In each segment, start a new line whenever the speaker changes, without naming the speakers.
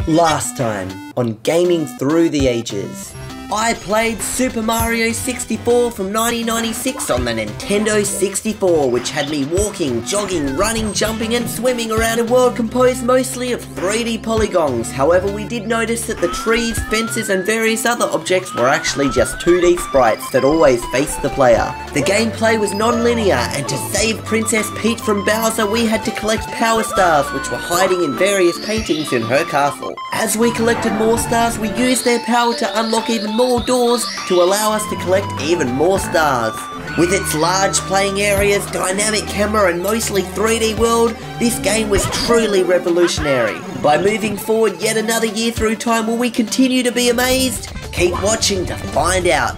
Last time on Gaming Through the Ages, I played Super Mario 64 from 1996 on the Nintendo 64, which had me walking, jogging, running, jumping and swimming around a world composed mostly of 3D polygons. However, we did notice that the trees, fences and various other objects were actually just 2D sprites that always faced the player. The gameplay was non-linear, and to save Princess Peach from Bowser we had to collect power stars, which were hiding in various paintings in her castle. As we collected more stars, we used their power to unlock even more doors to allow us to collect even more stars. With its large playing areas, dynamic camera and mostly 3D world, this game was truly revolutionary. By moving forward yet another year through time, will we continue to be amazed? Keep watching to find out.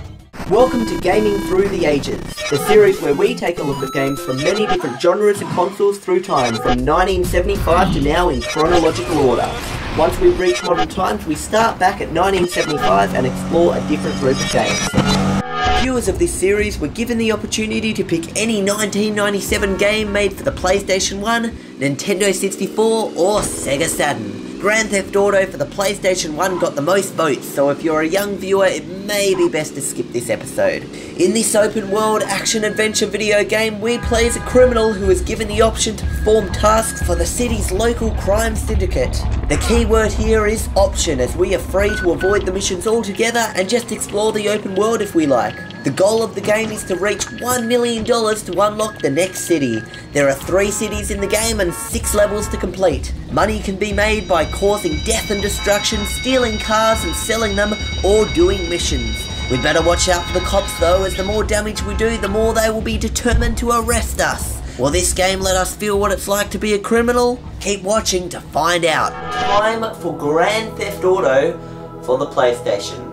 Welcome to Gaming Through the Ages, the series where we take a look at games from many different genres and consoles through time, from 1975 to now in chronological order. Once we reach modern times, we start back at 1975 and explore a different group of games. Viewers of this series were given the opportunity to pick any 1997 game made for the PlayStation 1, Nintendo 64 or Sega Saturn. Grand Theft Auto for the PlayStation 1 got the most votes, so if you're a young viewer, it may be best to skip this episode. In this open world action-adventure video game, we play as a criminal who is given the option to perform tasks for the city's local crime syndicate. The key word here is option, as we are free to avoid the missions altogether and just explore the open world if we like. The goal of the game is to reach $1 million to unlock the next city. There are 3 cities in the game and 6 levels to complete. Money can be made by causing death and destruction, stealing cars and selling them, or doing missions. We better watch out for the cops though, as the more damage we do, the more they will be determined to arrest us. Will this game let us feel what it's like to be a criminal? Keep watching to find out. Time for Grand Theft Auto for the PlayStation.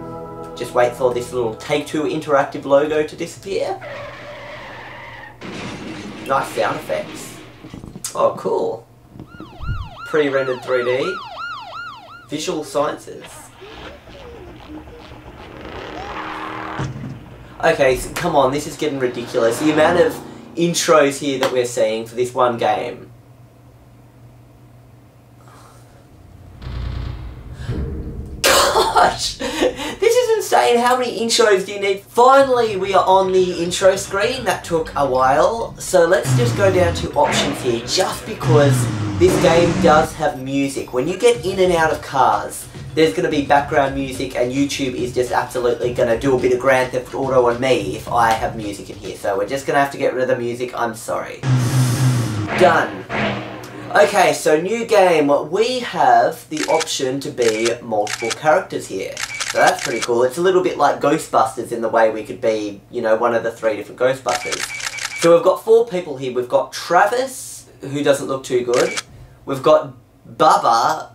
Just wait for this little Take-Two interactive logo to disappear. Nice sound effects. Oh, cool. Pre-rendered 3D. Visual Sciences. Okay, so come on, this is getting ridiculous. The amount of intros here that we're seeing for this one game. Gosh! This is insane. How many intros do you need? Finally, we are on the intro screen. That took a while. So let's just go down to options here, just because this game does have music. When you get in and out of cars, there's going to be background music, and YouTube is just absolutely going to do a bit of Grand Theft Auto on me if I have music in here. So we're just going to have to get rid of the music. I'm sorry. Done. Okay, so new game. We have the option to be multiple characters here. So that's pretty cool. It's a little bit like Ghostbusters in the way we could be, you know, one of the 3 different Ghostbusters. So we've got 4 people here. We've got Travis, who doesn't look too good. We've got Bubba,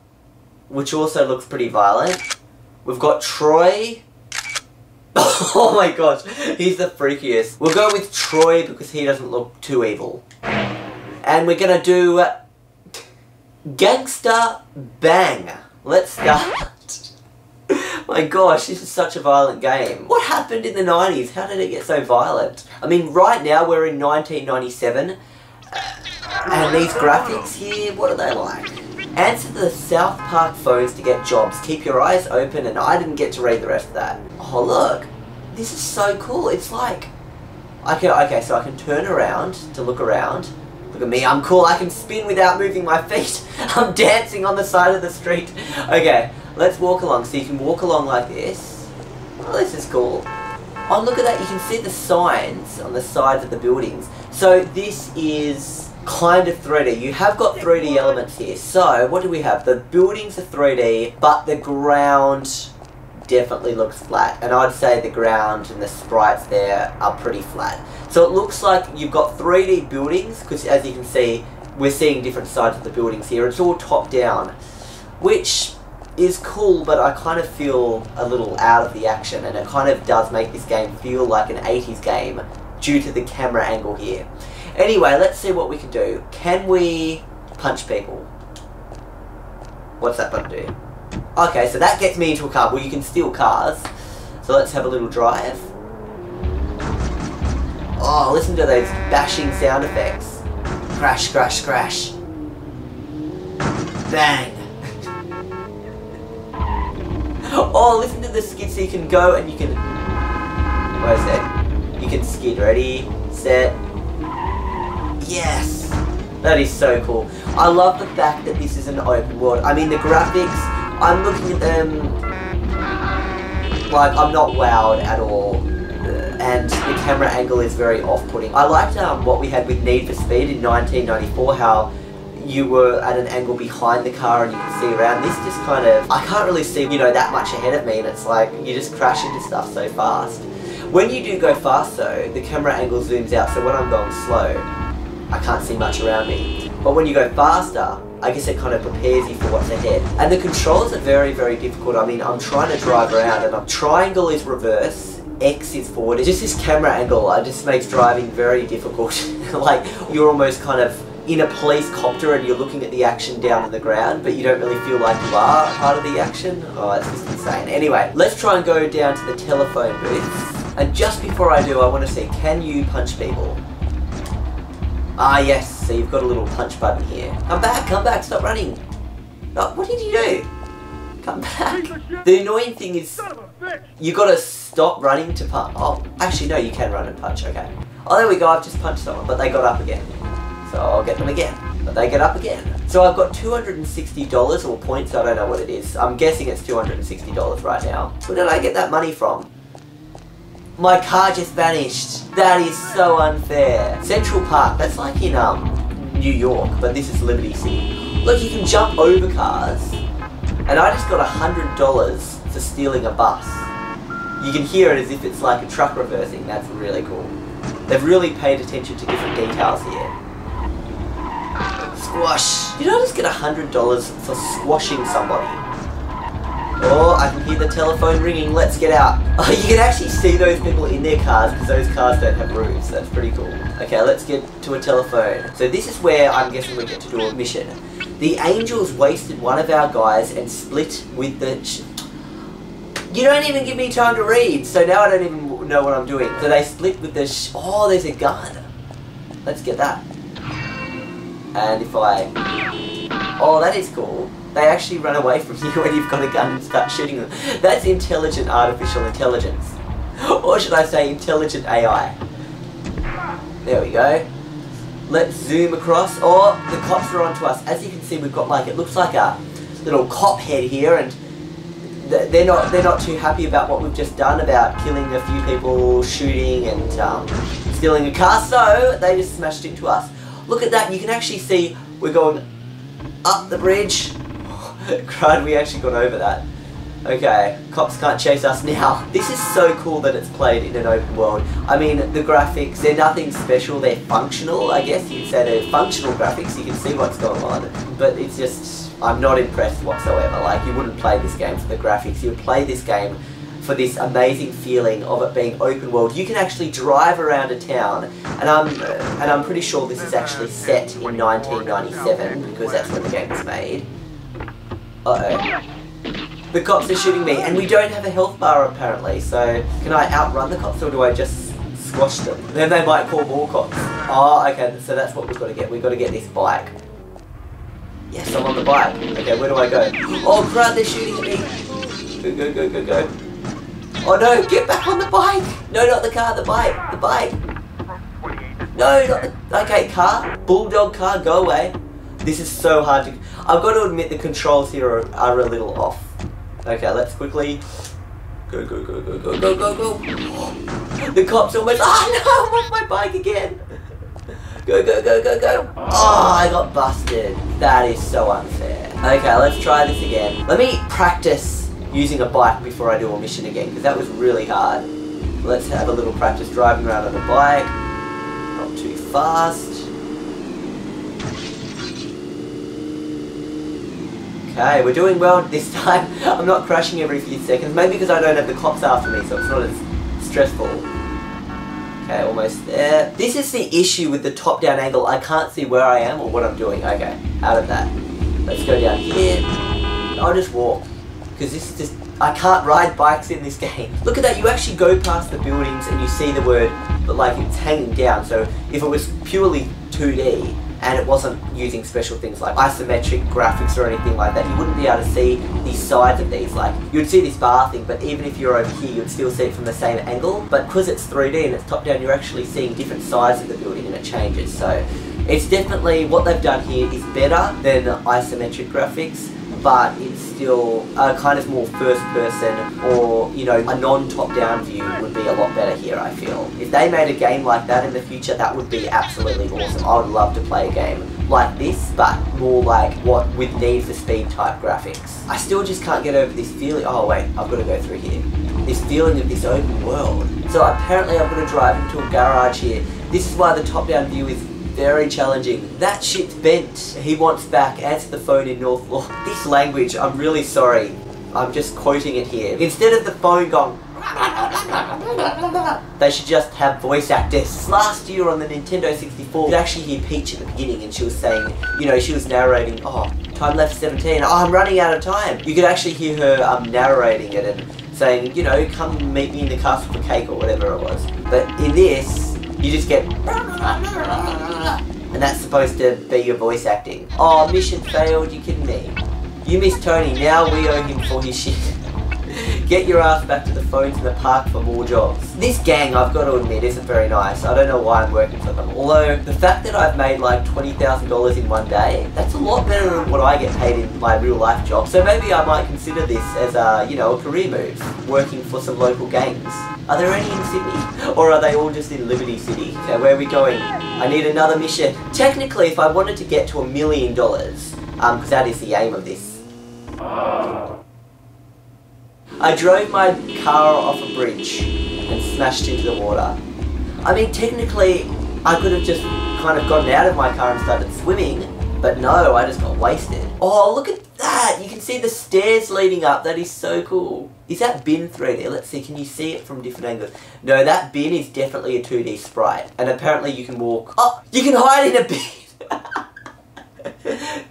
which also looks pretty violent. We've got Troy. Oh my gosh, he's the freakiest. We'll go with Troy because he doesn't look too evil. And we're gonna do Gangsta Bang. Let's start. My gosh, this is such a violent game. What happened in the 90s? How did it get so violent? I mean, right now we're in 1997. And these graphics here, what are they like? Answer the South Park phones to get jobs. Keep your eyes open, and I didn't get to read the rest of that. Oh look, this is so cool. It's like, okay, so I can turn around to look around. Look at me, I'm cool. I can spin without moving my feet. I'm dancing on the side of the street. Okay, let's walk along. So you can walk along like this. Oh, this is cool. Oh, look at that. You can see the signs on the sides of the buildings. So this is kind of 3D. You have got 3D elements here. So what do we have? The buildings are 3D, but the ground definitely looks flat. And I'd say the ground and the sprites there are pretty flat. So it looks like you've got 3D buildings, because as you can see, we're seeing different sides of the buildings here. It's all top down, which is cool, but I kind of feel a little out of the action, and it kind of does make this game feel like an 80s game due to the camera angle here. Anyway, let's see what we can do. Can we punch people? What's that button do? Okay, so that gets me into a car. Well, you can steal cars. So let's have a little drive. Oh, listen to those bashing sound effects. Crash, crash, crash. Bang. Oh, listen to the skid so you can go and you can... Wait a sec. You can skid. Ready, set... Yes! That is so cool. I love the fact that this is an open world. I mean, the graphics, I'm looking at them... Like, I'm not wowed at all. And the camera angle is very off-putting. I liked what we had with Need for Speed in 1994, how you were at an angle behind the car and you could see around. This just kind of, I can't really see, you know, that much ahead of me, and it's like, you just crash into stuff so fast. When you do go fast though, the camera angle zooms out, so when I'm going slow, I can't see much around me. But when you go faster, I guess it kind of prepares you for what's ahead. And the controls are very, very difficult. I mean, I'm trying to drive around and triangle is reverse, X is forward. It's just this camera angle, it just makes driving very difficult. Like, you're almost kind of in a police copter and you're looking at the action down on the ground, but you don't really feel like you are part of the action. Oh, it's just insane. Anyway, let's try and go down to the telephone booth. And just before I do, I want to see, can you punch people? Ah, yes, so you've got a little punch button here. Come back, stop running. Oh, what did you do? Come back. The annoying thing is, you gotta stop running to punch. Oh, actually no, you can run and punch, okay. Oh, there we go, I've just punched someone, but they got up again. So I'll get them again, but they get up again. So I've got $260 or points, I don't know what it is. I'm guessing it's $260 right now. Where did I get that money from? My car just vanished. That is so unfair. Central Park, that's like in New York, but this is Liberty City. Look, you can jump over cars. And I just got $100 for stealing a bus. You can hear it as if it's like a truck reversing. That's really cool. They've really paid attention to different details here. Squash. Did I just get $100 for squashing somebody? Oh, I can hear the telephone ringing. Let's get out. Oh, you can actually see those people in their cars because those cars don't have roofs. That's pretty cool. Okay, let's get to a telephone. So this is where I'm guessing we get to do a mission. The Angels wasted one of our guys and split with the... You don't even give me time to read, so now I don't even know what I'm doing. So they split with the... Oh, there's a gun. Let's get that. And if I... Oh, that is cool. They actually run away from you when you've got a gun and start shooting them. That's intelligent artificial intelligence. Or should I say intelligent AI. There we go. Let's zoom across. Oh, the cops are onto us. As you can see, we've got like, it looks like a little cop head here, and they're not too happy about what we've just done, about killing a few people, shooting and stealing a car, so they just smashed into us. Look at that, you can actually see we're going up the bridge. Crud, we actually got over that. Okay, cops can't chase us now. This is so cool that it's played in an open world. I mean, the graphics, they're nothing special, they're functional, I guess you'd say they're functional graphics, you can see what's going on. But it's just, I'm not impressed whatsoever. Like, you wouldn't play this game for the graphics, you would play this game for this amazing feeling of it being open world. You can actually drive around a town, and I'm pretty sure this is actually set in 1997, because that's when the game was made. Uh-oh. The cops are shooting me, and we don't have a health bar apparently, so can I outrun the cops or do I just squash them? Then they might call more cops. Oh, okay, so that's what we've got to get. We've got to get this bike. Yes, I'm on the bike. Okay, where do I go? Oh crap, they're shooting at me. Go, go, go, go, go. Oh no, get back on the bike! No, not the car, the bike. The bike. No, not the... Okay, car. Bulldog car, go away. This is so hard to... I've got to admit the controls here are a little off. Okay, let's quickly go, go, go, go, go, go, go, go. The cops almost... Oh no, I'm off my bike again. Go, go, go, go, go. Oh, I got busted. That is so unfair. Okay, let's try this again. Let me practice using a bike before I do a mission again, because that was really hard. Let's have a little practice driving around on a bike. Not too fast. Okay, we're doing well this time. I'm not crashing every few seconds, maybe because I don't have the cops after me, so it's not as stressful. Okay, almost there. This is the issue with the top-down angle. I can't see where I am or what I'm doing. Okay, out of that. Let's go down here. I'll just walk, because this is just... I can't ride bikes in this game. Look at that, you actually go past the buildings and you see the word, but like it's hanging down. So if it was purely 2D, and it wasn't using special things like isometric graphics or anything like that, you wouldn't be able to see the sides of these. Like, you'd see this bar thing, but even if you're over here, you'd still see it from the same angle. But because it's 3D and it's top down, you're actually seeing different sides of the building and it changes. So it's definitely, what they've done here is better than isometric graphics, but it's still kind of more first person, or, you know, a non-top down view would be a lot better here, I feel. If they made a game like that in the future, that would be absolutely awesome. I would love to play a game like this, but more like what with Need for Speed type graphics. I still just can't get over this feeling. Oh wait, I've got to go through here. This feeling of this open world. So apparently I've got to drive into a garage here. This is why the top down view is very challenging. That shit's bent. He wants back. Answer the phone in North Law. This language, I'm really sorry. I'm just quoting it here. Instead of the phone going, they should just have voice actors. Last year on the Nintendo 64, you could actually hear Peach at the beginning, and she was saying, you know, she was narrating, oh, time left 17. Oh, I'm running out of time. You could actually hear her narrating it and saying, you know, come meet me in the castle for cake or whatever it was. But in this, you just get, and that's supposed to be your voice acting. Oh, mission failed, you kidding me? You missed Tony, now we owe him for his shit. Get your ass back to the phones in the park for more jobs. This gang, I've got to admit, isn't very nice. I don't know why I'm working for them. Although, the fact that I've made like $20,000 in one day, that's a lot better than what I get paid in my real life job. So maybe I might consider this as a, you know, a career move, working for some local gangs. Are there any in Sydney? Or are they all just in Liberty City? Okay, where are we going? I need another mission. Technically, if I wanted to get to $1 million, because that is the aim of this, I drove my car off a bridge and smashed into the water. I mean, technically, I could have just kind of gotten out of my car and started swimming, but no, I just got wasted. Oh, look at that! You can see the stairs leading up. That is so cool. Is that bin 3D? Let's see, can you see it from different angles? No, that bin is definitely a 2D sprite. And apparently you can walk... Oh, you can hide in a bin!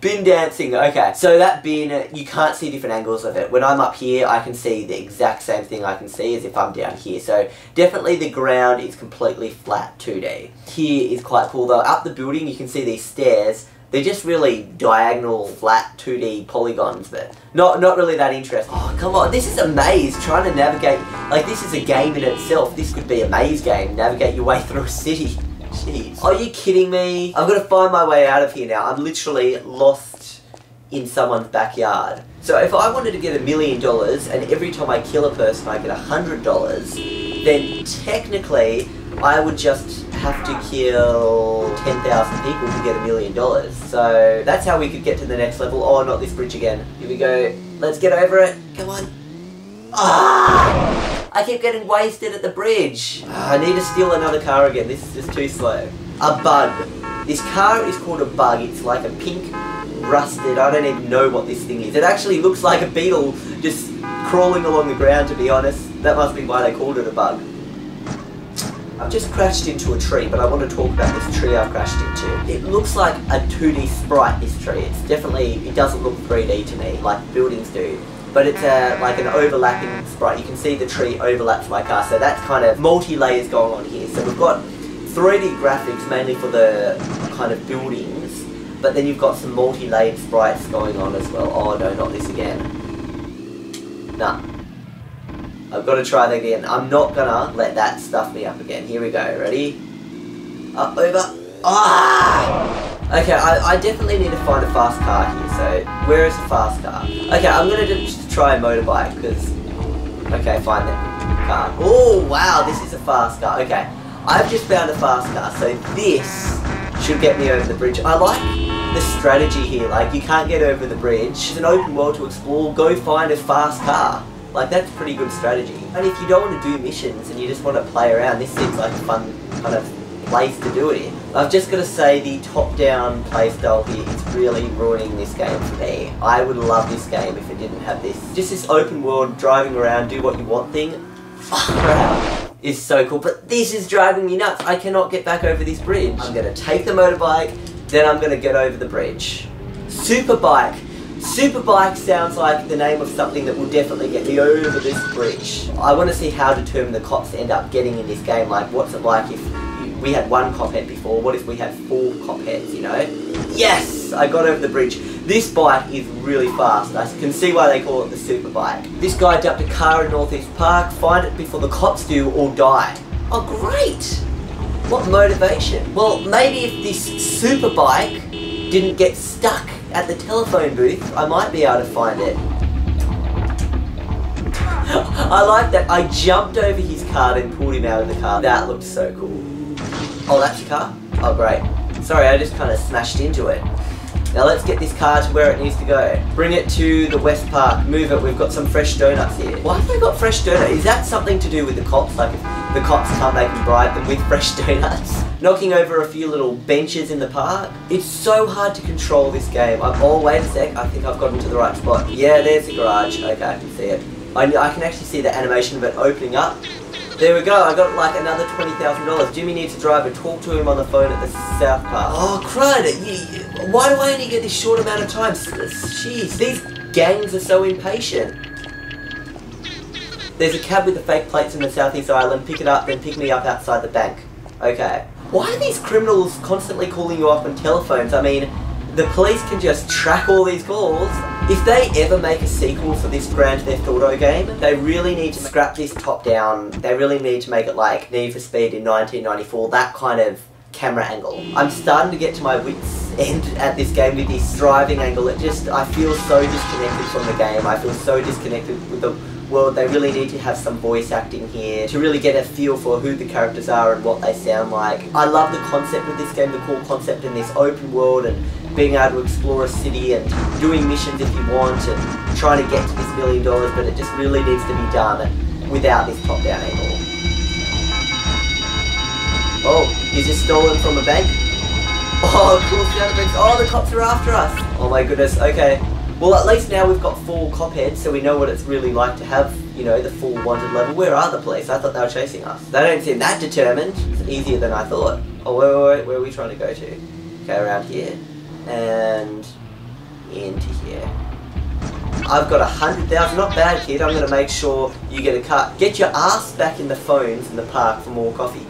Bin dancing, okay. So that bin, you can't see different angles of it. When I'm up here, I can see the exact same thing I can see as if I'm down here. So definitely the ground is completely flat 2D. Here is quite cool though. Up the building, you can see these stairs. They're just really diagonal, flat 2D polygons, but not really that interesting. Oh, come on, this is a maze, trying to navigate, like this is a game in itself. This could be a maze game, navigate your way through a city. Jeez. Are you kidding me? I've got to find my way out of here now. I'm literally lost in someone's backyard. So if I wanted to get $1 million and every time I kill a person I get $100, then technically I would just have to kill 10,000 people to get $1 million. So that's how we could get to the next level. Oh, not this bridge again. Here we go. Let's get over it. Come on. Ah! I keep getting wasted at the bridge. I need to steal another car again. This is just too slow. A bug. This car is called a bug. It's like a pink, rusted, I don't even know what this thing is. It actually looks like a beetle just crawling along the ground, to be honest. That must be why they called it a bug. I've just crashed into a tree, but I want to talk about this tree I've crashed into. It looks like a 2D sprite, this tree. It's definitely, it doesn't look 3D to me, like buildings do. But it's like an overlapping sprite. You can see the tree overlaps my car, so that's kind of multi-layers going on here. So we've got 3D graphics mainly for the kind of buildings, but then you've got some multi-layered sprites going on as well. Oh no, not this again. Nah. I've got to try that again. I'm not gonna let that stuff me up again. Here we go, ready? Up, over. Ah! Okay, I definitely need to find a fast car here, so where is the fast car? Okay, I'm gonna just try a motorbike, because... Okay, fine then. Car. Oh, wow, this is a fast car. Okay, I've just found a fast car, so this should get me over the bridge. I like the strategy here, like, you can't get over the bridge. It's an open world to explore, go find a fast car. Like, that's pretty good strategy. And if you don't want to do missions and you just want to play around, this seems like a fun kind of place to do it in. I've just got to say the top-down playstyle here is really ruining this game for me. I would love this game if it didn't have this. Just this open world, driving around, do what you want thing. Is so cool, but this is driving me nuts. I cannot get back over this bridge. I'm going to take the motorbike, then I'm going to get over the bridge. Superbike. Superbike sounds like the name of something that will definitely get me over this bridge. I want to see how determined the cops end up getting in this game. Like, what's it like if we had one cop head before? What if we had 4 cop heads, you know? Yes! I got over the bridge. This bike is really fast. I can see why they call it the super bike. This guy dumped a car in Northeast Park. Find it before the cops do or die. Oh, great! What motivation? Well, maybe if this super bike didn't get stuck at the telephone booth, I might be able to find it. I like that. I jumped over his car and pulled him out of the car. That looked so cool. Oh, that's your car? Oh, great. Sorry, I just kind of smashed into it. Now let's get this car to where it needs to go. Bring it to the West Park. Move it. We've got some fresh donuts here. Why have they got fresh donuts? Is that something to do with the cops? Like if the cops come, they can bribe them with fresh donuts? Knocking over a few little benches in the park. It's so hard to control this game. Oh, wait a sec. I think I've gotten to the right spot. Yeah, there's the garage. Okay, I can see it. I can actually see the animation of it opening up. There we go, I got like another $20,000. Jimmy needs to drive and talk to him on the phone at the South Park. Oh, crud! Why do I only get this short amount of time? Jeez, these gangs are so impatient. There's a cab with the fake plates in the Southeast Island. Pick it up, then pick me up outside the bank. Okay. Why are these criminals constantly calling you up on telephones? I mean, the police can just track all these calls. If they ever make a sequel for this Grand Theft Auto game, they really need to scrap this top-down. They really need to make it like Need for Speed in 1994, that kind of camera angle. I'm starting to get to my wits' end at this game with this driving angle. I feel so disconnected from the game. I feel so disconnected with the world. They really need to have some voice acting here to really get a feel for who the characters are and what they sound like. I love the concept of this game, the cool concept in this open world and being able to explore a city and doing missions if you want and trying to get to this $1 million, but it just really needs to be done without this top-down angle. Oh, is this stolen from a bank? Oh, cool sound effects. Oh, the cops are after us. Oh my goodness, okay. Well, at least now we've got full cop heads, so we know what it's really like to have, you know, the full wanted level. Where are the police? I thought they were chasing us. They don't seem that determined. It's easier than I thought. Oh, wait, where are we trying to go to? Okay, around here. And into here. I've got 100,000, not bad kid, I'm going to make sure you get a car. Get your ass back in the phones in the park for more coffee.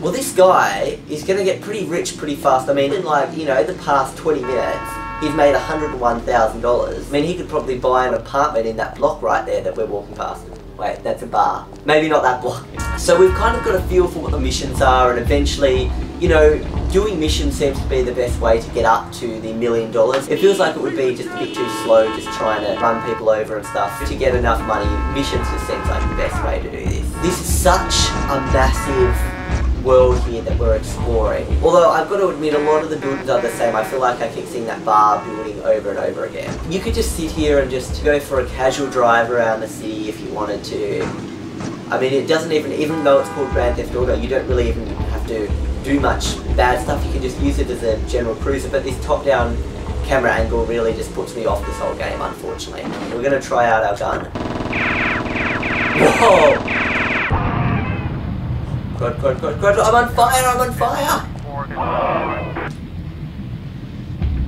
Well, this guy is going to get pretty rich pretty fast. I mean, in like, you know, the past 20 minutes, he's made $101,000. I mean, he could probably buy an apartment in that block right there that we're walking past. Wait, that's a bar. Maybe not that block. So we've kind of got a feel for what the missions are, and eventually, you know, doing missions seems to be the best way to get up to the $1 million. It feels like it would be just a bit too slow, just trying to run people over and stuff. To get enough money, missions just seems like the best way to do this. This is such a massive world here that we're exploring. Although I've got to admit, a lot of the buildings are the same. I feel like I keep seeing that bar building over and over again. You could just sit here and just go for a casual drive around the city if you wanted to. I mean, it doesn't even though it's called Grand Theft Auto, you don't really even have to do much bad stuff. You can just use it as a general cruiser, but this top-down camera angle really just puts me off this whole game, unfortunately. We're going to try out our gun. Whoa! God, I'm on fire, I'm on fire!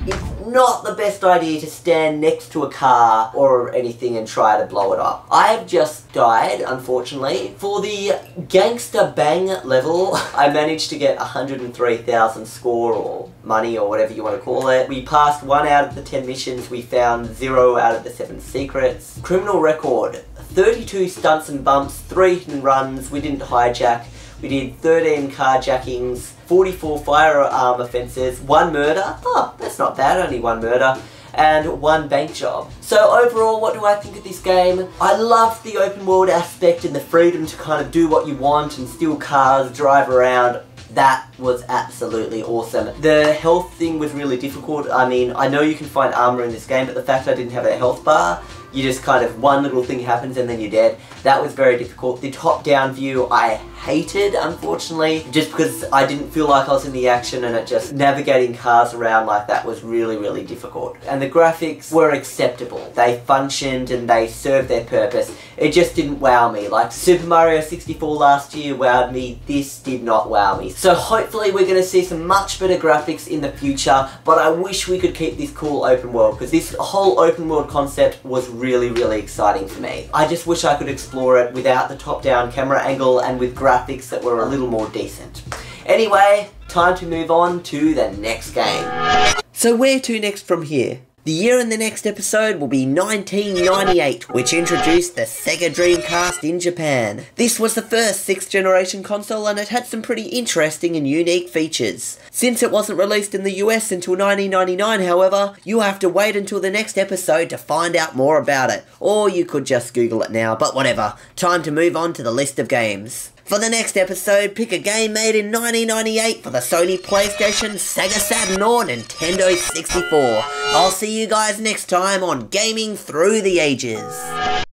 It's not the best idea to stand next to a car or anything and try to blow it up. I have just died, unfortunately. For the Gangster Bang level, I managed to get 103,000 score or money or whatever you want to call it. We passed 1 out of the 10 missions, we found 0 out of the 7 secrets. Criminal record, 32 stunts and bumps, 3 hit and runs, we didn't hijack. We did 13 carjackings, 44 firearm offences, 1 murder. Oh, that's not bad, only 1 murder. And 1 bank job. So overall, what do I think of this game? I love the open world aspect and the freedom to kind of do what you want and steal cars, drive around. That was absolutely awesome. The health thing was really difficult. I mean, I know you can find armor in this game, but the fact I didn't have a health bar, you just kind of, one little thing happens and then you're dead. That was very difficult. The top-down view I hated, unfortunately, just because I didn't feel like I was in the action, and it just, navigating cars around like that was really, really difficult. And the graphics were acceptable. They functioned and they served their purpose. It just didn't wow me. Like Super Mario 64 last year wowed me, this did not wow me. So hopefully we're going to see some much better graphics in the future, but I wish we could keep this cool open world, because this whole open world concept was really, really exciting for me. I just wish I could explore it without the top-down camera angle and with graphics that were a little more decent. Anyway, time to move on to the next game. So where to next from here? The year in the next episode will be 1998, which introduced the Sega Dreamcast in Japan. This was the first 6th generation console and it had some pretty interesting and unique features. Since it wasn't released in the US until 1999, however, you'll have to wait until the next episode to find out more about it. Or you could just Google it now, but whatever. Time to move on to the list of games. For the next episode, pick a game made in 1998 for the Sony PlayStation, Sega Saturn or Nintendo 64. I'll see you guys next time on Gaming Through the Ages.